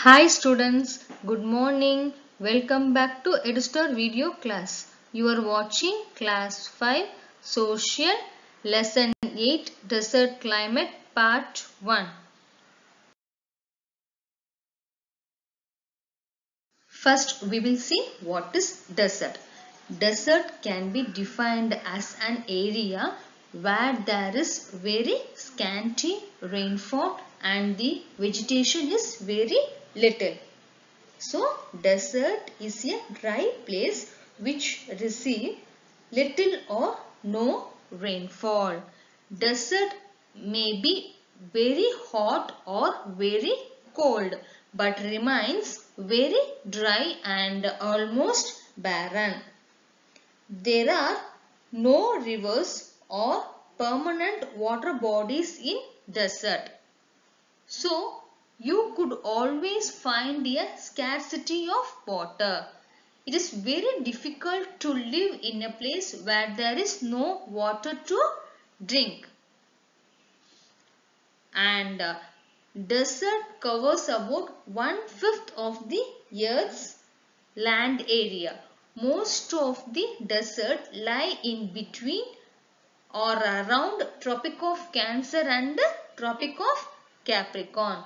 Hi students, good morning. Welcome back to EduStar video class. You are watching class 5 social lesson 8 desert climate part 1. First we will see what is desert. Desert can be defined as an area where there is very scanty rainfall and the vegetation is very little. So, desert is a dry place which receive little or no rainfall. Desert may be very hot or very cold but remains very dry and almost barren. There are no rivers or permanent water bodies in desert. So, you could always find a scarcity of water. It is very difficult to live in a place where there is no water to drink. And desert covers about 1/5 of the Earth's land area. Most of the desert lie in between or around Tropic of Cancer and Tropic of Capricorn.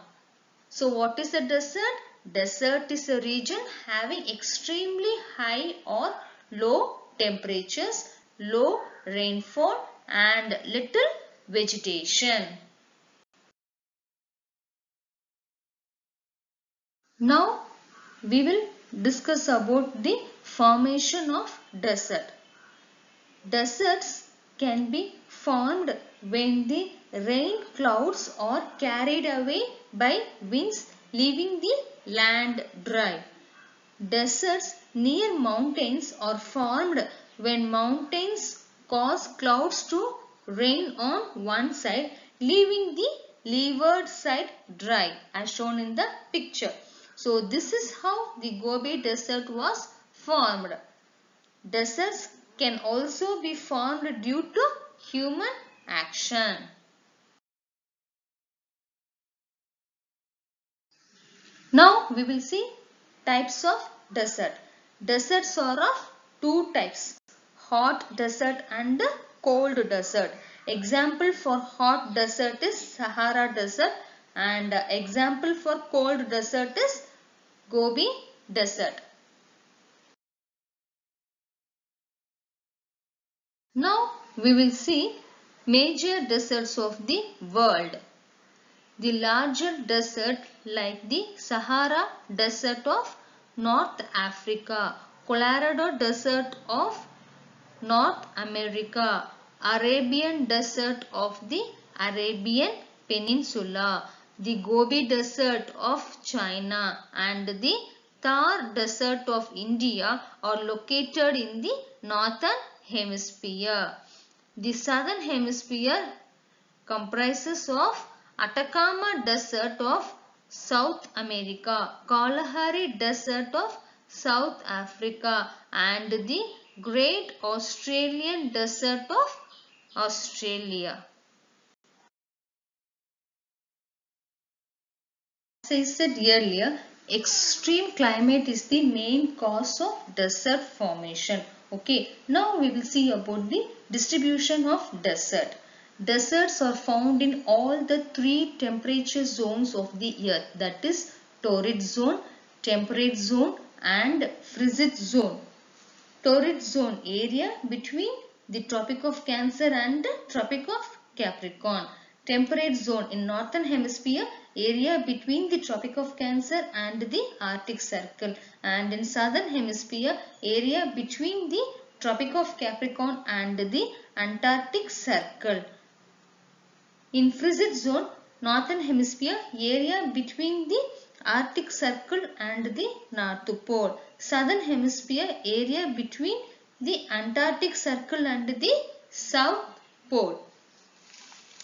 So what is a desert? Desert is a region having extremely high or low temperatures, low rainfall and little vegetation. Now we will discuss about the formation of desert. Deserts can be formed when the rain clouds are carried away by winds, leaving the land dry. Deserts near mountains are formed when mountains cause clouds to rain on one side, leaving the leeward side dry as shown in the picture. So this is how the Gobi Desert was formed. Deserts can also be formed due to human action. Now we will see types of desert. Deserts are of two types, hot desert and cold desert. Example for hot desert is Sahara Desert and example for cold desert is Gobi Desert. Now we will see major deserts of the world. The larger desert like the Sahara Desert of North Africa, Colorado Desert of North America, Arabian Desert of the Arabian Peninsula, the Gobi Desert of China and the Thar Desert of India are located in the Northern Hemisphere. The Southern Hemisphere comprises of Atacama Desert of South America, Kalahari Desert of South Africa and the Great Australian Desert of Australia. As I said earlier, extreme climate is the main cause of desert formation. Okay, now we will see about the distribution of desert. Deserts are found in all the three temperature zones of the earth, that is torrid zone, temperate zone and frigid zone. Torrid zone area between the Tropic of Cancer and the Tropic of Capricorn. Temperate zone in northern hemisphere area between the Tropic of Cancer and the Arctic Circle, and in southern hemisphere area between the Tropic of Capricorn and the Antarctic Circle. In frigid zone, northern hemisphere area between the Arctic Circle and the North Pole. Southern hemisphere area between the Antarctic Circle and the South Pole.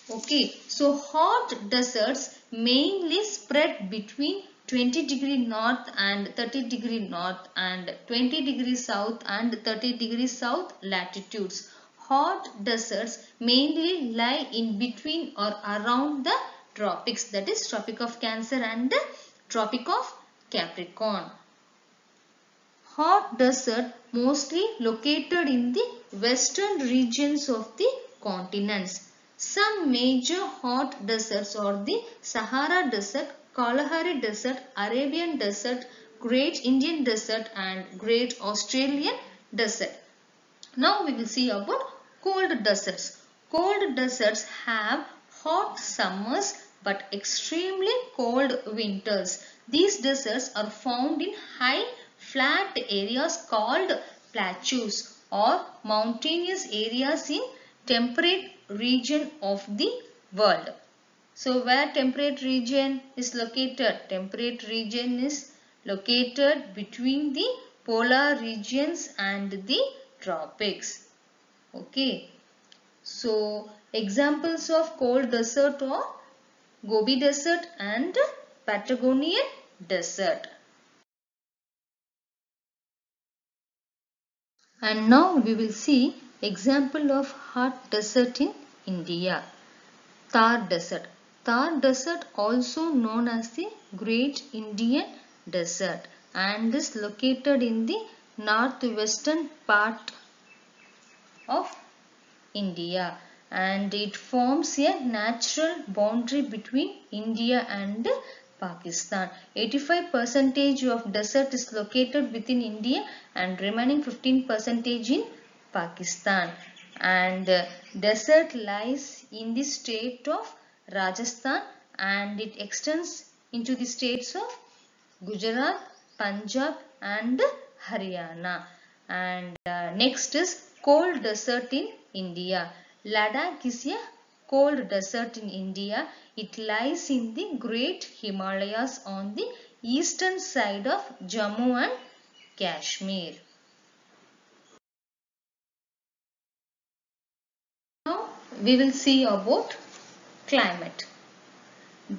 Okay, so hot deserts mainly spread between 20° north and 30° north and 20° south and 30° south latitudes. Hot deserts mainly lie in between or around the tropics, that is Tropic of Cancer and the Tropic of Capricorn. Hot desert mostly located in the western regions of the continents. Some major hot deserts are the Sahara Desert, Kalahari Desert, Arabian Desert, Great Indian Desert and Great Australian Desert. Now we will see about cold deserts. Cold deserts have hot summers but extremely cold winters. These deserts are found in high flat areas called plateaus or mountainous areas in temperate region of the world. So where temperate region is located? Temperate region is located between the polar regions and the tropics. Okay. So examples of cold desert are Gobi Desert and Patagonian Desert. And now we will see example of hot desert in India. Thar Desert. Thar Desert also known as the Great Indian Desert and is located in the northwestern part of India, and it forms a natural boundary between India and Pakistan. 85% of desert is located within India and remaining 15% in Pakistan. And desert lies in the state of Rajasthan and it extends into the states of Gujarat, Punjab and Haryana. And next is cold desert in India. Ladakh is a cold desert in India. It lies in the Great Himalayas on the eastern side of Jammu and Kashmir. Now we will see about climate.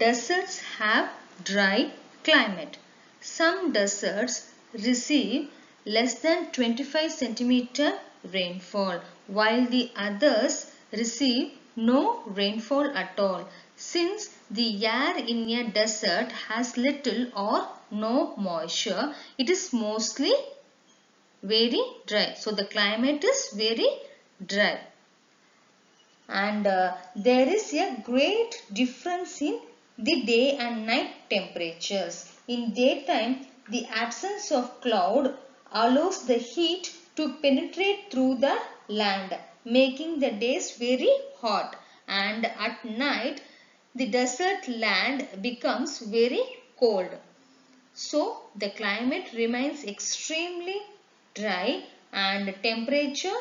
Deserts have dry climate. Some deserts receive less than 25 centimeter rainfall while the others receive no rainfall at all. Since the air in a desert has little or no moisture, it is mostly very dry. So the climate is very dry. And there is a great difference in the day and night temperatures. In daytime, the absence of cloud allows the heat to penetrate through the land, making the days very hot. And at night, the desert land becomes very cold. So, the climate remains extremely dry and temperature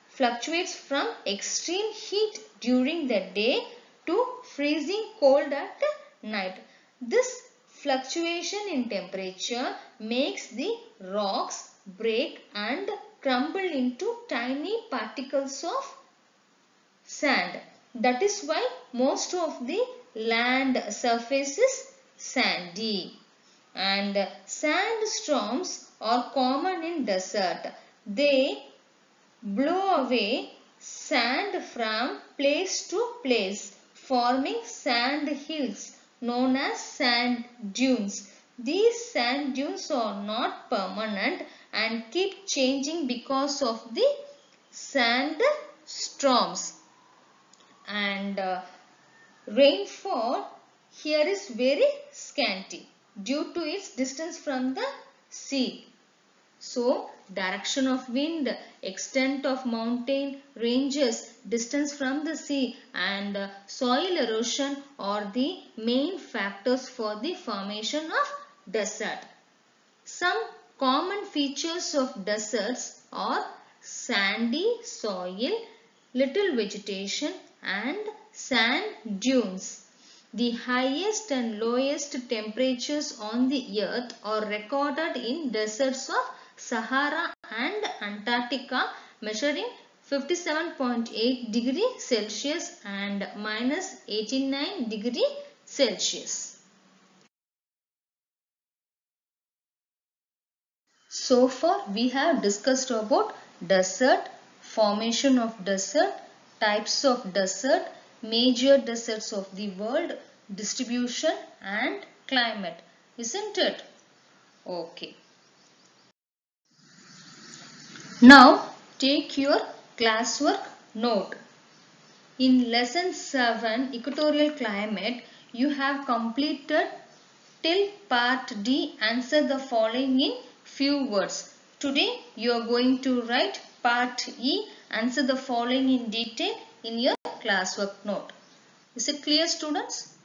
fluctuates from extreme heat during the day to freezing cold at night. This fluctuation in temperature makes the rocks break and crumble into tiny particles of sand. That is why most of the land surface is sandy. And sandstorms are common in desert. They blow away sand from place to place, forming sand hills known as sand dunes. These sand dunes are not permanent and keep changing because of the sand storms. And rainfall here is very scanty due to its distance from the sea. So, direction of wind, extent of mountain ranges, distance from the sea and soil erosion are the main factors for the formation of desert. Some common features of deserts are sandy soil, little vegetation and sand dunes. The highest and lowest temperatures on the earth are recorded in deserts of Sahara and Antarctica, measuring 57.8 degree Celsius and minus 89 degree Celsius. So far we have discussed about desert, formation of desert, types of desert, major deserts of the world, distribution and climate, isn't it? Okay. Now take your classwork note. In lesson 7 equatorial climate, you have completed till part D. Answer the following in few words. Today you are going to write part E. Answer the following in detail in your classwork note. Is it clear, students?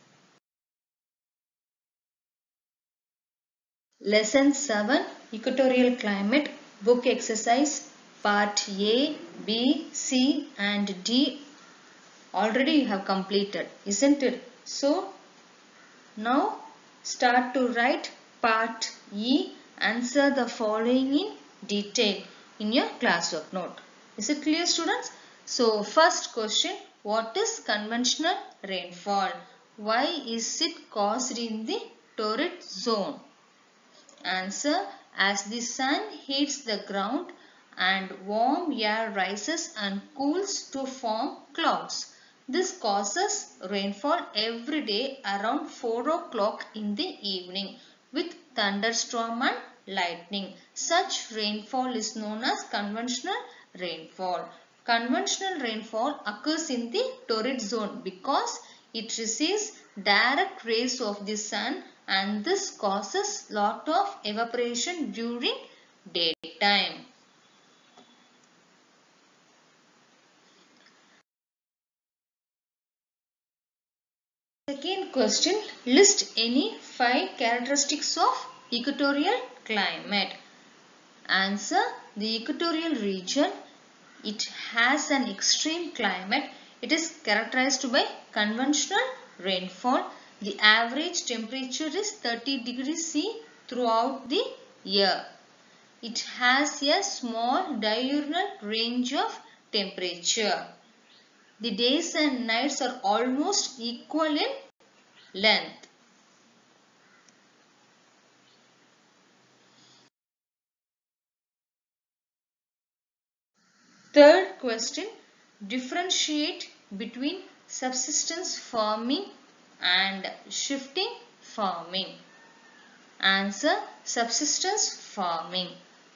Lesson 7 Equatorial Climate book exercise part A, B, C and D already you have completed, isn't it? So now start to write part E. Answer the following in detail in your classwork note. Is it clear, students? So first question, what is conventional rainfall? Why is it caused in the torrid zone? Answer, as the sun heats the ground and warm air rises and cools to form clouds. This causes rainfall every day around 4 o'clock in the evening with thunderstorm and lightning. Such rainfall is known as conventional rainfall. Conventional rainfall occurs in the torrid zone because it receives direct rays of the sun and this causes lot of evaporation during daytime. Second question, list any 5 characteristics of equatorial climate. Answer, the equatorial region, it has an extreme climate. It is characterized by conventional rainfall. The average temperature is 30 degrees C throughout the year. It has a small diurnal range of temperature. The days and nights are almost equal in length. Third question, differentiate between subsistence farming and shifting farming. Answer, subsistence farming.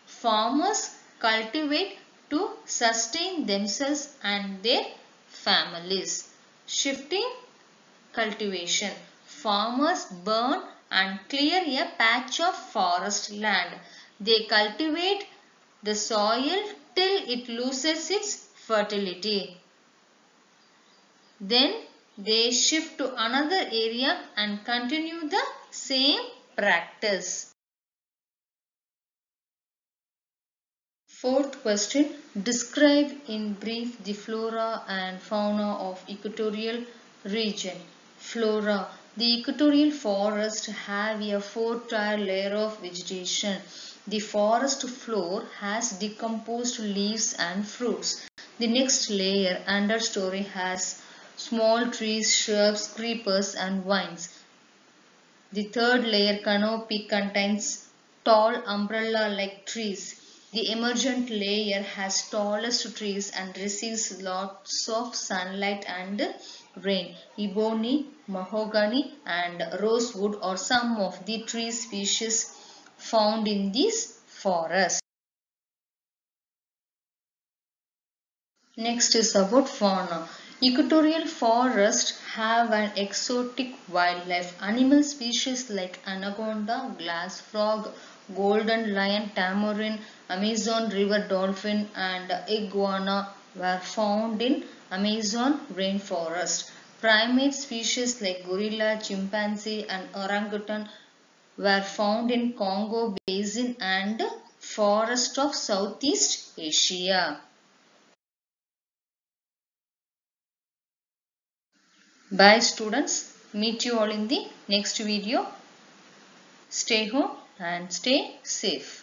Farmers cultivate to sustain themselves and their families. Shifting cultivation. Farmers burn and clear a patch of forest land. They cultivate the soil till it loses its fertility. Then they shift to another area and continue the same practice. Fourth question, describe in brief the flora and fauna of equatorial region. Flora. The equatorial forests have a 4-tier layer of vegetation. The forest floor has decomposed leaves and fruits. The next layer, understory, has small trees, shrubs, creepers and vines. The third layer, canopy, contains tall umbrella-like trees. The emergent layer has tallest trees and receives lots of sunlight and rain. Ebony, mahogany and rosewood are some of the tree species found in these forests. Next is about fauna. Equatorial forests have an exotic wildlife. Animal species like anaconda, glass frog, golden lion, tamarin, Amazon river dolphin and iguana were found in Amazon rainforest. Primate species like gorilla, chimpanzee and orangutan were found in Congo basin and forest of Southeast Asia. Bye students. Meet you all in the next video. Stay home and stay safe.